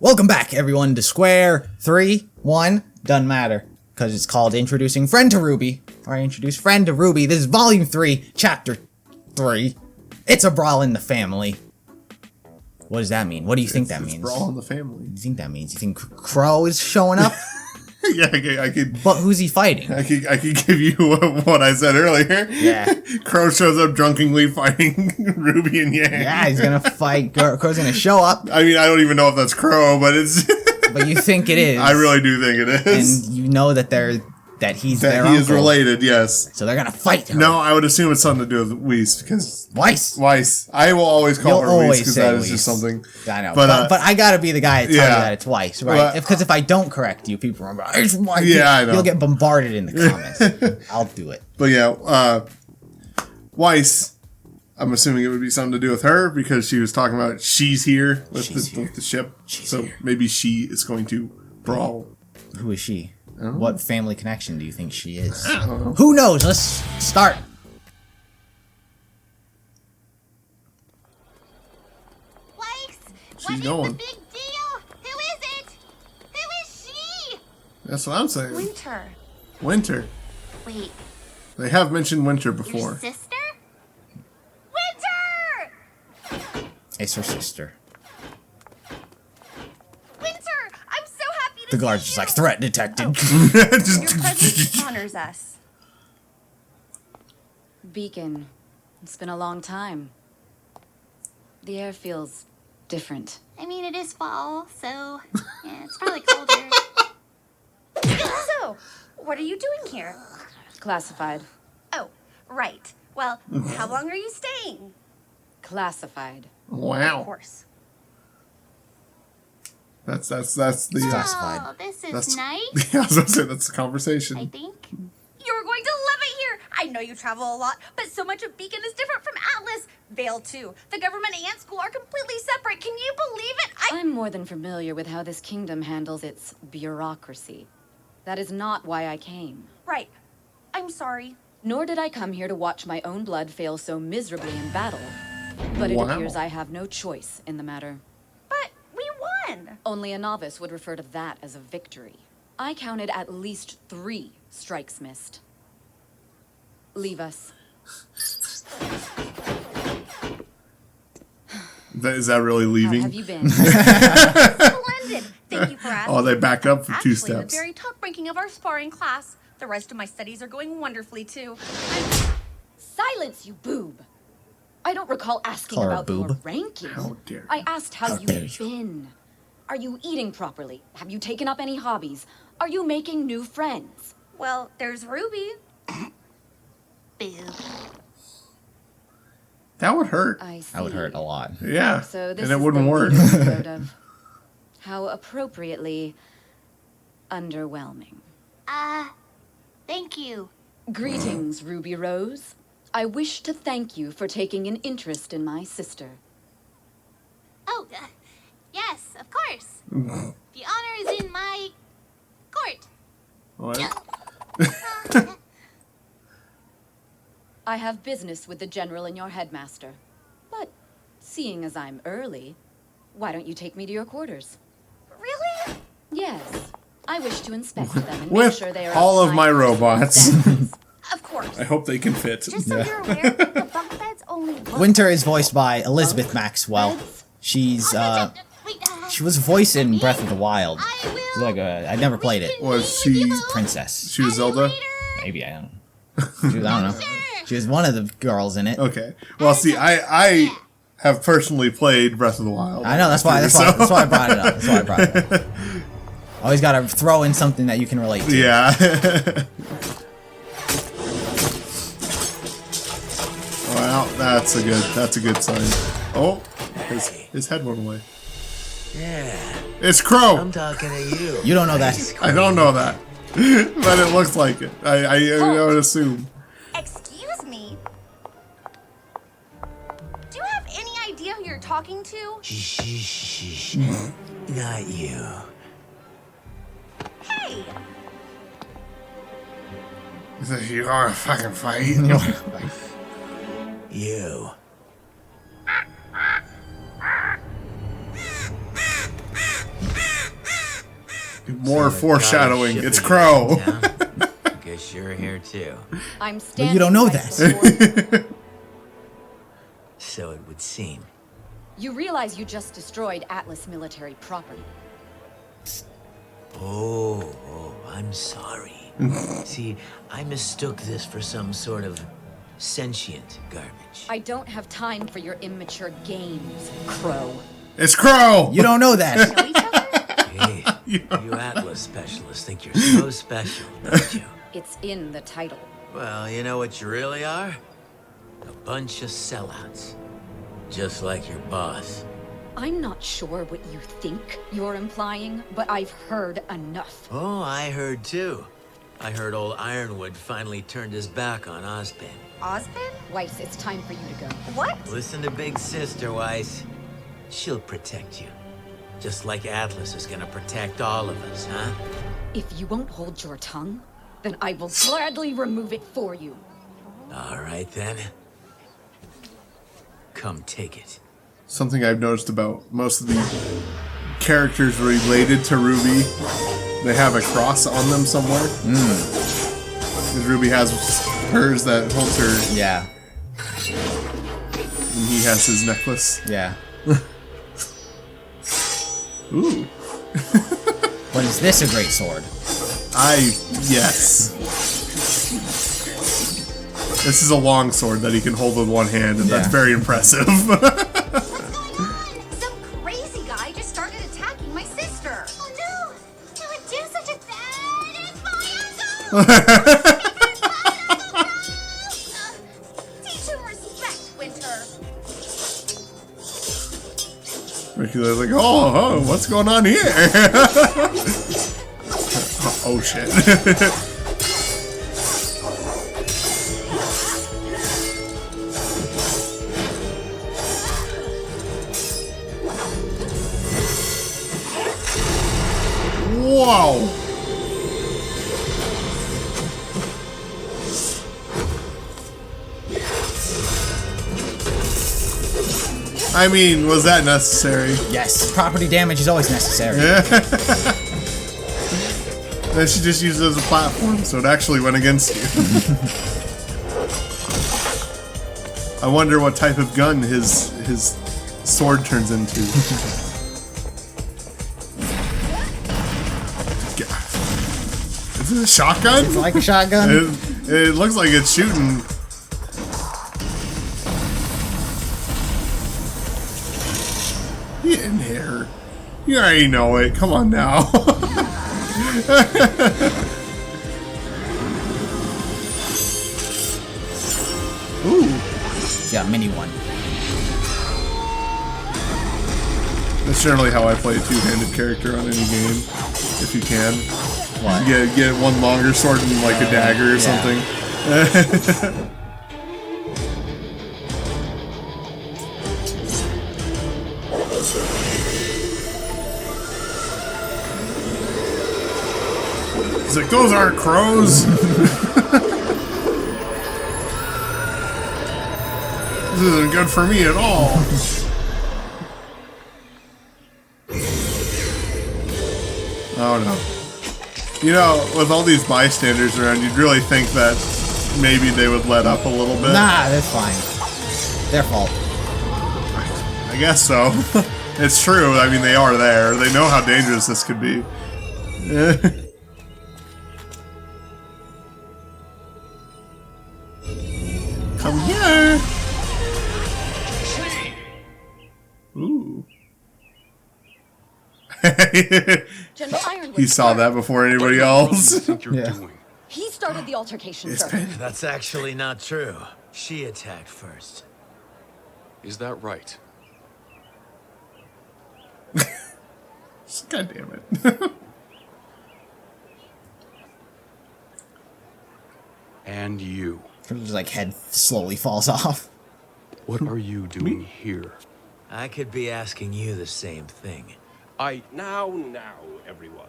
Welcome back, everyone, to Square 3, 1, doesn't matter, because it's called Introducing Friend to RWBY, or I introduce Friend to RWBY. This is Volume 3, Chapter 3. It's a Brawl in the family. What does that mean? What do you think that means? Brawl in the family. What do you think that means? You think Crow is showing up? Yeah, I could. But who's he fighting? I could give you what I said earlier. Yeah. Crow shows up drunkenly fighting RWBY and Yang. Yeah, he's gonna fight. Crow's gonna show up. I mean, I don't even know if that's Crow, but it's. But you think it is. I really do think it is. And you know that he's their he uncle. is related. Yes. So they're gonna fight her. No, I would assume it's something to do with Weiss because Weiss. I will always call her Weiss because that is Weiss. just something. I know, but I gotta be the guy to tell you that it's Weiss, right? Well, Because if I don't correct you, people are like, it's Weiss. Yeah, I know. You'll get bombarded in the comments. I'll do it. But yeah, Weiss. I'm assuming it would be something to do with her because she was talking about she's here with the ship. So maybe she is going to brawl. Who is she? What family connection do you think she is? I don't know. Who knows? Let's start. Weiss, She's going. the big deal? Who is it? Who is she? That's what I'm saying. Winter. Winter. Wait, They have mentioned Winter your before. sister? Winter! It's her sister. Winter! I'm so happy to The guard's see just you. like, threat detected. Your presence honors us. Beacon, it's been a long time. The air feels different. I mean, it is fall, so yeah, it's probably colder. So, what are you doing here? Classified. Oh, right. Well, how long are you staying? Classified. Of Wow. course. That's the Classified. Oh, this is that's nice, Yeah, I was gonna say that's the conversation. I think. You're going to love it here. I know you travel a lot, but so much of Beacon is different from Atlas. Vale, too. The government and school are completely separate. Can you believe it? I'm more than familiar with how this kingdom handles its bureaucracy. That is not why I came. Right. I'm sorry. Nor did I come here to watch my own blood fail so miserably in battle. But it Wow. appears I have no choice in the matter. But we won. Only a novice would refer to that as a victory. I counted at least 3 strikes missed. Leave us. Is that really How leaving? have you been? Splendid. Thank you for asking. Oh, they backed up for Actually, 2 steps. the very top ranking of our sparring class. The rest of my studies are going wonderfully, too. Silence, you boob! I don't recall asking Call her a about your boob? ranking. How dare I asked how dare you've you. been. Are you eating properly? Have you taken up any hobbies? Are you making new friends? Well, there's Ruby. Boo. That would hurt. I see. That would hurt a lot. Yeah. So this and it is wouldn't the work. Beacon I wrote of. How appropriately underwhelming. Thank you. Greetings, Ruby Rose. I wish to thank you for taking an interest in my sister. Oh, yes, of course. The honor is in my court. What? I have business with the general and your headmaster. But seeing as I'm early, why don't you take me to your quarters? Really? Yes. I wish to inspect them and make With sure they are all up of to my personal robots. standards. Of course. I hope they can fit. Just so you're aware, the bunk beds only look Winter is voiced by Elizabeth Maxwell. She's she was voiced in Breath of the Wild. She's like I never played it. Was she? Princess. She was Zelda. Maybe I don't know. I don't know. She was one of the girls in it. Okay. Well, see, I have personally played Breath of the Wild. I know that's why I brought it up. That's why I brought it up. Always got to throw in something that you can relate to. Yeah. Well, that's a good sign. Oh, his head went away. Yeah, It's Crow. I'm talking to you. You don't know that. I don't know that, but it looks like it. I would assume. Excuse me. Do you have any idea who you're talking to? Shh. Not you. Hey! You are a fucking fight. You. More So the foreshadowing. goddess It's shipping Crow. you in town? Guess you're here too. I'm standing. you don't know right that. before- So it would seem. You realize you just destroyed Atlas military property. Oh, I'm sorry. See, I mistook this for some sort of sentient garbage. I don't have time for your immature games, Crow. It's Crow. You don't know that. Know each other? Hey, you Atlas specialists think you're so special, don't you? It's in the title. Well, you know what you really are? A bunch of sellouts. Just like your boss. I'm not sure what you think you're implying, but I've heard enough. Oh, I heard too. I heard old Ironwood finally turned his back on Ozpin. Ozpin? Weiss, it's time for you to go. What? Listen to Big Sister, Weiss. She'll protect you. Just like Atlas is gonna protect all of us, huh? If you won't hold your tongue, then I will gladly remove it for you. All right, then. Come take it. Something I've noticed about most of the characters related to Ruby, they have a cross on them somewhere. Because Ruby has hers that holds her, Yeah. and he has his necklace. Yeah. Ooh. But is this a great sword? Yes. This is a long sword that he can hold with one hand, and that's Yeah. very impressive. What's going on? Some crazy guy just started attacking my sister. Oh no! I would do such a thing! It's my uncle! Teach him respect, Winter. Ricky's like, oh, what's going on here? Oh shit. Whoa! I mean, was that necessary? Yes. Property damage is always necessary. Then she just used it as a platform, so it actually went against you. I wonder what type of gun his sword turns into. Is it a shotgun? It's like a shotgun. It looks like it's shooting. Get in here. You already know it. Come on now. Ooh. Yeah, mini one. That's generally how I play a two-handed character on any game, if you can. What? Get one longer sword and like a dagger or something. He's like, those aren't crows. This isn't good for me at all. Oh no. You know, with all these bystanders around, you'd really think that maybe they would let up a little bit. Nah, that's fine. Their fault. I guess so. It's true. I mean, they are there. They know how dangerous this could be. Come here. Ooh. General Ironwood. He saw that before anybody else. think you're Yeah. doing? He started the altercation, It's sir. been- That's actually not true. She attacked first. Is that right? God damn it. And you. Just like head slowly falls off. What are you doing here? I could be asking you the same thing. Now, everyone.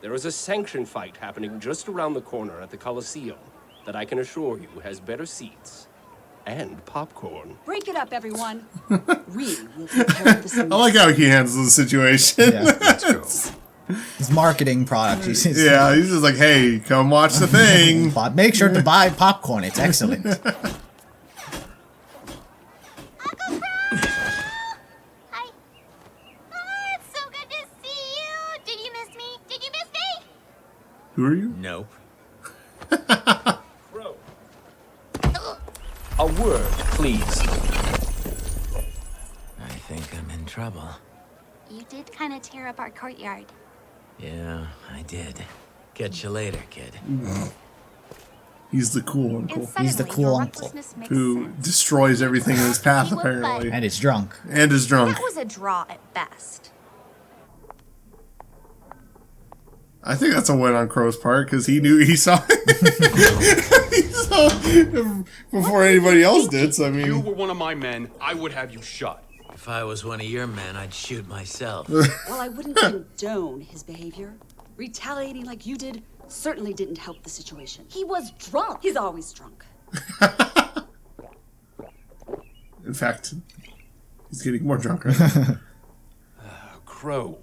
There is a sanction fight happening just around the corner at the Coliseum that I can assure you has better seats and popcorn. Break it up, everyone. Really will take care of this. I like how he handles the situation. Yeah. Let's go. His marketing product. He's Yeah, he's just like, hey, come watch the thing. But make sure to buy popcorn. It's excellent. Hi. Oh, it's so good to see you. Did you miss me? Did you miss me? Who are you? Nope. Crow. A word, please. I think I'm in trouble. You did kind of tear up our courtyard. Yeah, I did. Catch you later, kid. He's the cool uncle He's the cool uncle who destroys everything in his path, apparently. And it's drunk. And is drunk. That was a draw at best. I think that's a win on Crow's part because he saw it. He saw it before anybody else did. So I If you mean, were one of my men, I would have you shot. If I was one of your men, I'd shoot myself. While I wouldn't condone his behavior, retaliating like you did certainly didn't help the situation. He was drunk. He's always drunk. in fact, he's getting more drunk right now. Crow,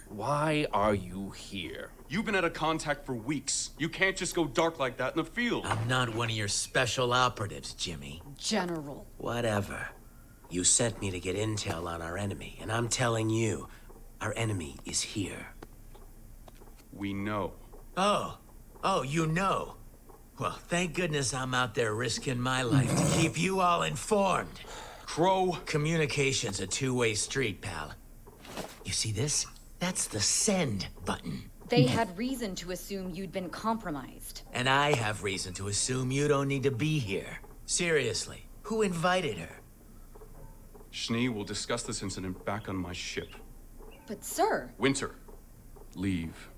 why are you here? You've been out of contact for weeks. You can't just go dark like that in the field. I'm not one of your special operatives, Jimmy. General. Whatever. You sent me to get intel on our enemy, and I'm telling you, our enemy is here. We know. Oh, you know. Well, thank goodness I'm out there risking my life to keep you all informed. Crow. Communication's a two-way street, pal. You see this? That's the send button. They had reason to assume you'd been compromised. And I have reason to assume you don't need to be here. Seriously, who invited her? Schnee will discuss this incident back on my ship. But sir. Winter, leave.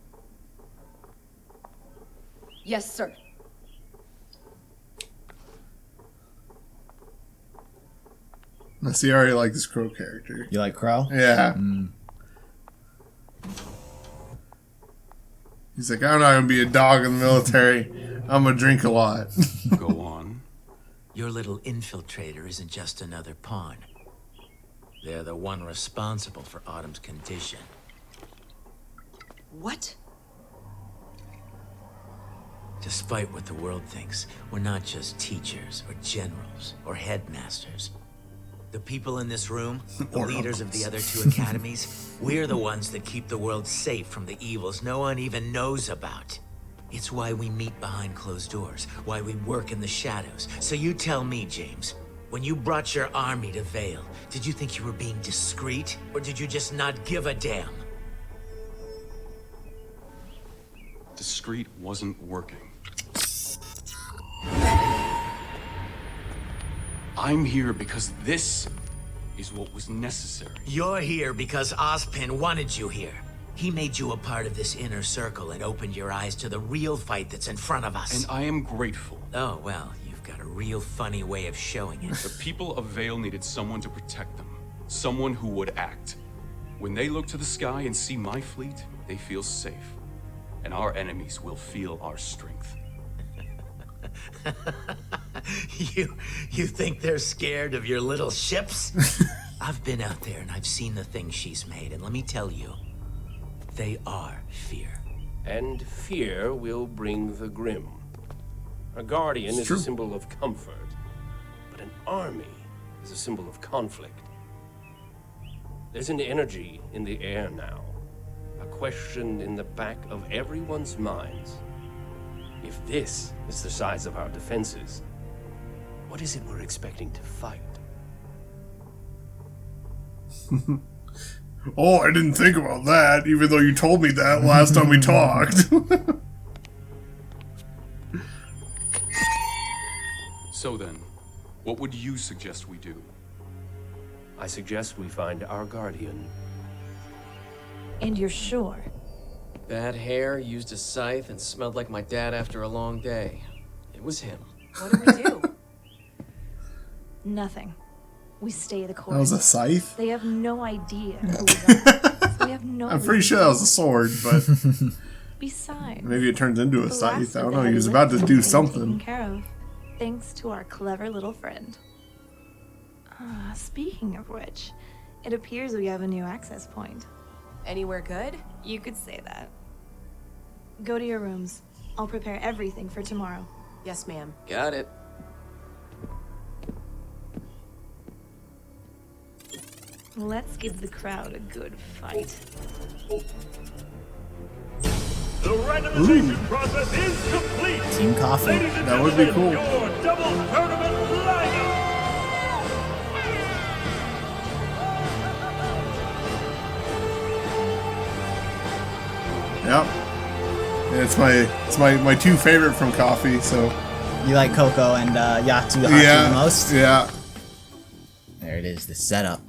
Yes, sir. I see. I already like this Crow character. You like Crow? Yeah. He's like, I'm not gonna be a dog in the military. I'm gonna drink a lot. Go on. Your little infiltrator isn't just another pawn. They're the one responsible for Autumn's condition. What? Despite what the world thinks, we're not just teachers or generals or headmasters. The people in this room, the Or leaders of the uncles. other 2 academies, we're the ones that keep the world safe from the evils no one even knows about. It's why we meet behind closed doors, why we work in the shadows. So you tell me, James, when you brought your army to Vale, did you think you were being discreet, or did you just not give a damn? Discreet wasn't working. I'm here because this is what was necessary. You're here because Ozpin wanted you here. He made you a part of this inner circle and opened your eyes to the real fight that's in front of us. And I am grateful. Oh, well, you've got a real funny way of showing it. The people of Vale needed someone to protect them. Someone who would act. When they look to the sky and see my fleet, they feel safe. And our enemies will feel our strength. You think they're scared of your little ships? I've been out there and I've seen the things she's made, and let me tell you, they are fear. And fear will bring the grim. A guardian is true. a symbol of comfort, but an army is a symbol of conflict. There's an energy in the air now, a question in the back of everyone's minds. If this is the size of our defenses, what is it we're expecting to fight? Oh, I didn't think about that, even though you told me that last time we talked. So then, what would you suggest we do? I suggest we find our guardian. And you're sure? Bad hair, used a scythe, and smelled like my dad after a long day. It was him. What do we do? Nothing. We stay the course. That was a scythe? They have no idea who we are. We have no I'm pretty sure that was a sword, but Besides, maybe it turns into a the scythe. last I of don't the know. He heavy was about to lifting do has been taken something. care of, thanks to our clever little friend. Speaking of which, it appears we have a new access point. Anywhere good? You could say that. Go to your rooms. I'll prepare everything for tomorrow. Yes, ma'am. Got it. Let's give the crowd a good fight. The randomization process is complete. Team Coffee. Ladies and That would be gentlemen, cool. Your double tournament lineup. Yep. And it's my two favorite from Coffee. So You like Coco and Yatsu Hachi the most? Yeah. There it is, the setup.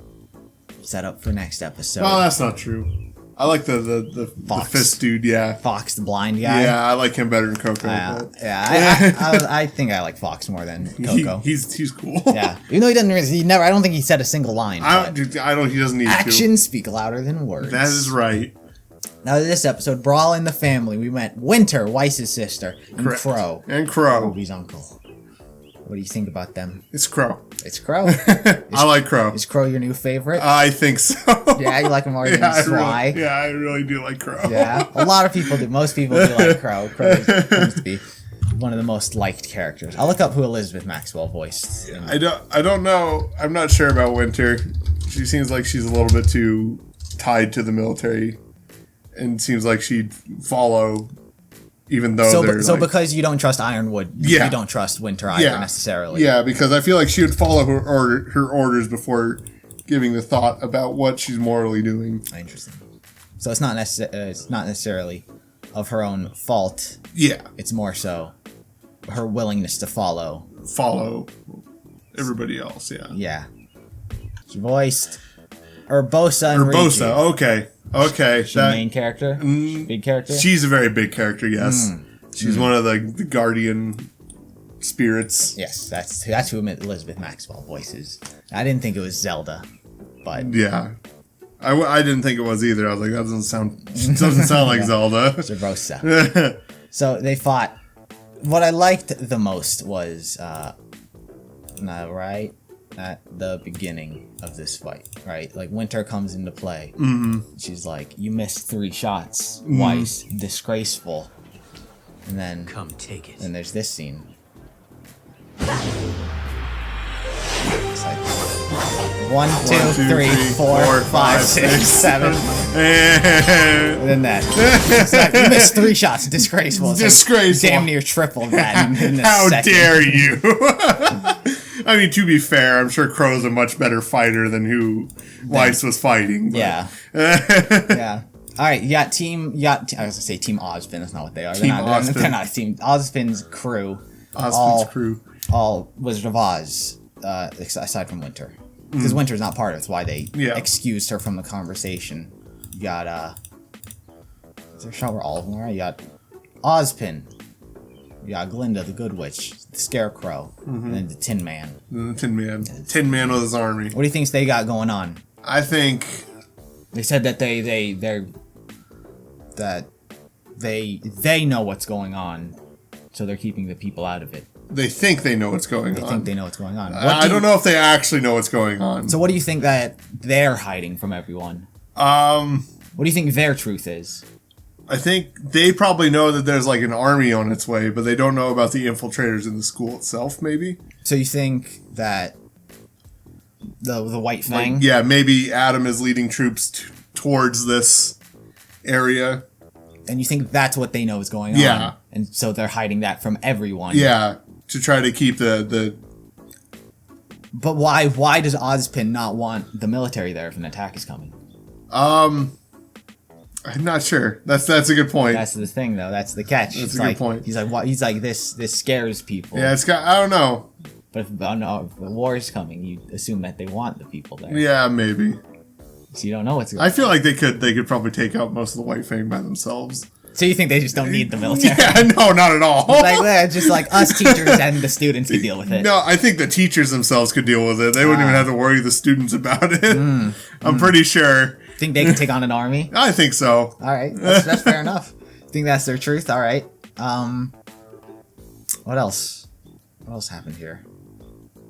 Setup for next episode. Well, that's not true. I like the fist dude. Yeah. Fox, the blind guy. Yeah, I like him better than Coco. I think I like Fox more than Coco. He's cool. Yeah, even though he doesn't. I don't think he said a single line. I don't. He doesn't need actions speak louder than words. That is right. Now this episode, Brawl in the family. We met Winter, Weiss's sister, and Correct. Crow. And Crow. Ruby's uncle. What do you think about them? It's Crow. It's Crow. I like Crow. Is Crow your new favorite? I think so. Yeah, you like him more than Sly. I really do like Crow. Yeah, a lot of people do. Most people do like Crow. Crow seems to be one of the most liked characters. I'll look up who Elizabeth Maxwell voiced. I don't know. I'm not sure about Winter. She seems like she's a little bit too tied to the military, and seems like she'd follow, even though so because you don't trust Ironwood, you don't trust Winter either necessarily. Yeah, because I feel like she would follow her orders before giving the thought about what she's morally doing. Interesting. So it's not necessarily of her own fault. Yeah, it's more so her willingness to follow everybody else. Yeah. Yeah. She voiced Urbosa and Urbosa. Okay. She's the main character? Big character? She's a very big character, yes. She's one of the guardian spirits. Yes, that's who Elizabeth Maxwell voices. I didn't think it was Zelda, but... Yeah. I didn't think it was either. I was like, that doesn't sound like Zelda. It's Urbosa. So they fought... What I liked the most was... right at the beginning of this fight, right? Like, Winter comes into play. Mm-hmm. She's like, you missed 3 shots, Weiss. Disgraceful. And then... Come take it. And there's this scene. It's like... 1, 2, 3, 4, 5, 6, 7. And then that. It's like, you missed 3 shots. Disgraceful. It's disgraceful. Like damn near triple that in How second. dare you? I mean, to be fair, I'm sure Crow's a much better fighter than who Weiss was fighting. But. Yeah. Yeah. All right, you got I was gonna say Team Ozpin. That's not what they are. They're not Team Ozpin's crew. Ozpin's crew. All Wizard of Oz, aside from Winter, because Winter's not part of it. That's why they excused her from the conversation. You got is there a shot where all of them are? You got Ozpin. You got Glinda, the Good Witch, the Scarecrow, and then the Tin Man. The Tin Man. Tin Man with his army. What do you think they got going on? I think they said that they know what's going on, so they're keeping the people out of it. They think they know what's going on. They think they know what's going on. I don't know if they actually know what's going on. So what do you think that they're hiding from everyone? What do you think their truth is? I think they probably know that there's like an army on its way, but they don't know about the infiltrators in the school itself, maybe? So you think that the White Fang? Yeah, maybe Adam is leading troops towards this area. And you think that's what they know is going on? Yeah. And so they're hiding that from everyone? Yeah, to try to keep the... But why does Ozpin not want the military there if an attack is coming? I'm not sure. That's a good point. That's the thing, though. That's the catch. That's a good point. He's like, what? He's like, this scares people. Yeah, I don't know. But if the war is coming, you assume that they want the people there. Yeah, maybe. So you don't know what's going on. I feel like they could probably take out most of the White Fang by themselves. So you think they just don't need the military? Yeah, no, not at all. Like, just like us teachers and the students could deal with it. No, I think the teachers themselves could deal with it. They wouldn't even have to worry the students about it. I'm pretty sure. Think they can take on an army? I think so. All right, that's fair enough. Think that's their truth? All right. What else? What else happened here?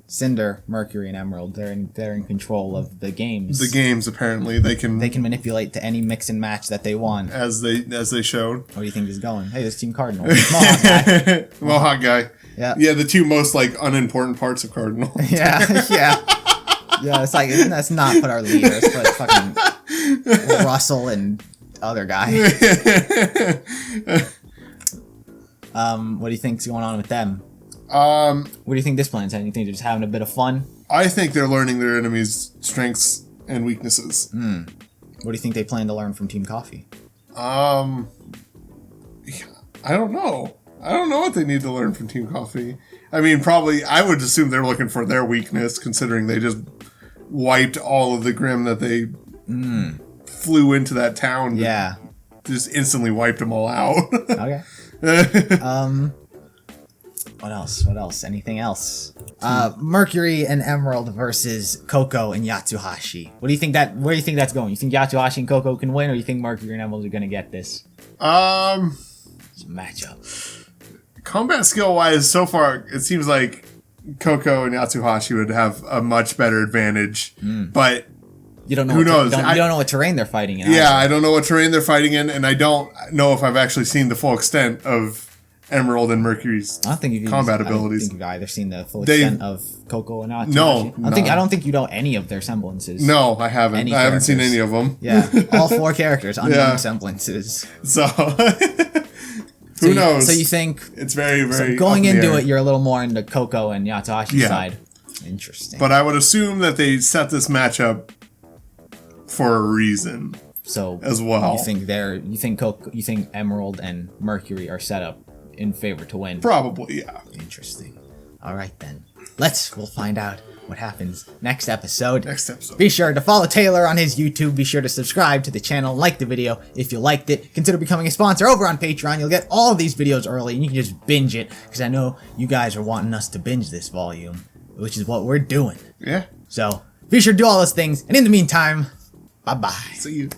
Cinder, Mercury, and Emerald. They're in control of the games. The games, apparently, they can manipulate to any mix and match that they want. As they showed. What do you think is going? Hey, this Team Cardinal. Mohawk guy. Mohawk guy. Yeah. Yeah, the two most unimportant parts of Cardinal. Yeah. It's like, let's not put our leaders, put fucking Russell and other guy. What do you think's going on with them? What do you think this plan's having? You think they're just having a bit of fun? I think they're learning their enemies' strengths and weaknesses. What do you think they plan to learn from Team Coffee? I don't know. I don't know what they need to learn from Team Coffee. I mean, probably, I would assume they're looking for their weakness, considering they just wiped all of the Grimm that they flew into that town. Yeah. Just instantly wiped them all out. Okay. What else? Anything else? Mercury and Emerald versus Coco and Yatsuhashi. Where do you think that's going? You think Yatsuhashi and Coco can win, or you think Mercury and Emerald are gonna get this? It's a matchup. Combat skill wise, so far it seems like Coco and Yatsuhashi would have a much better advantage, but you don't know. Who knows? You don't know what terrain they're fighting in. Yeah, I don't know what terrain they're fighting in, and I don't know if I've actually seen the full extent of Emerald and Mercury's combat abilities. I don't think you've either seen the full extent of Coco and Yatsuhashi. No, I don't think you know any of their semblances. No, I haven't. I haven't seen any of them. Yeah, all 4 characters, unknown semblances. So. Who knows? So you think it's very, very so going into it, you're a little more into Coco and Yatsuhashi's side. Interesting. But I would assume that they set this matchup for a reason. So as well, you think Emerald and Mercury are set up in favor to win? Probably, yeah. Interesting. All right then, we'll find out what happens next episode. Be sure to follow Taylor on his YouTube. Be sure to subscribe to the channel, like the video if you liked it. Consider becoming a sponsor over on Patreon. You'll get all of these videos early and you can just binge it, because I know you guys are wanting us to binge this volume, which is what we're doing. Yeah. So be sure to do all those things, and in the meantime, bye-bye. See you.